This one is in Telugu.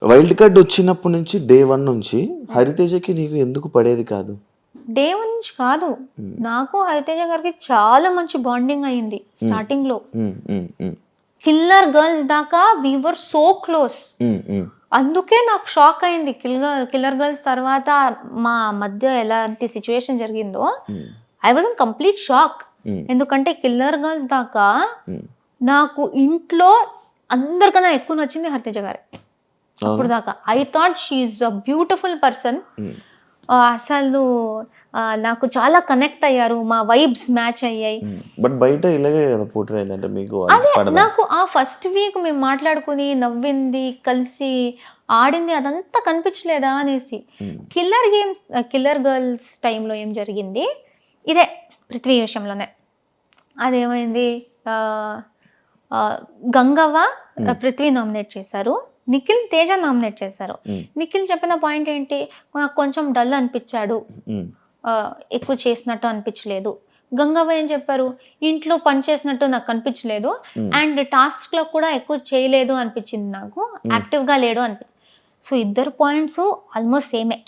వైల్డ్ కార్డ్ వచ్చినప్పటి నుంచి డే 1 నుంచి హరితేజకి నీకు ఎందుకు పడేది కాదు? డే 1 నుంచి కాదు, నాకు హరితేజ గారికి చాలా మంచి బాండింగ్ అయింది స్టార్టింగ్ లో. కిల్లర్ గర్ల్స్ దాకా వి వర్ సో క్లోజ్. అందుకే నాకు షాక్ అయింది కిల్లర్ గర్ల్స్ తర్వాత మా మధ్య ఎలాంటి సిచ్యువేషన్ జరిగిందో. I was in complete shock. ఎందుకంటే కిల్లర్ గర్ల్స్ దాకా నాకు ఇంట్లో అందరికన్నా ఎక్కువ నచ్చింది హరితేజ గారే అప్పుడు దాకా. I thought she's a beautiful person. అసలు నాకు చాలా కనెక్ట్ అయ్యారు, మా వైబ్స్ మ్యాచ్ అయ్యాయి. బట్ బయట ఇలాగే కదా పోర్ట్రే అయిందంటే మీకు అదే నాకు ఆ ఫస్ట్ వీక్ మేము మాట్లాడుకుని నవ్వింది, కలిసి ఆడింది అదంతా కనిపించలేదా అనేసి. కిల్లర్ గర్ల్స్ టైంలో ఏం జరిగింది, ఇదే పృథ్వీ విషయంలోనే. అదేమైంది, గంగవ్వ పృథ్వీ నామినేట్ చేశారు, నిఖిల్ తేజ నామినేట్ చేశారు. నిఖిల్ చెప్పిన పాయింట్ ఏంటి, నాకు కొంచెం డల్ అనిపించాడు, ఎక్కువ చేసినట్టు అనిపించలేదు. గంగవ్వ ఏం చెప్పారు, ఇంట్లో పని చేసినట్టు నాకు అనిపించలేదు, అండ్ టాస్క్ లో కూడా ఎక్కువ చేయలేదు అనిపించింది, నాకు యాక్టివ్ గా లేడు అనిపించింది. సో ఇద్దరు పాయింట్స్ ఆల్మోస్ట్ సేమే.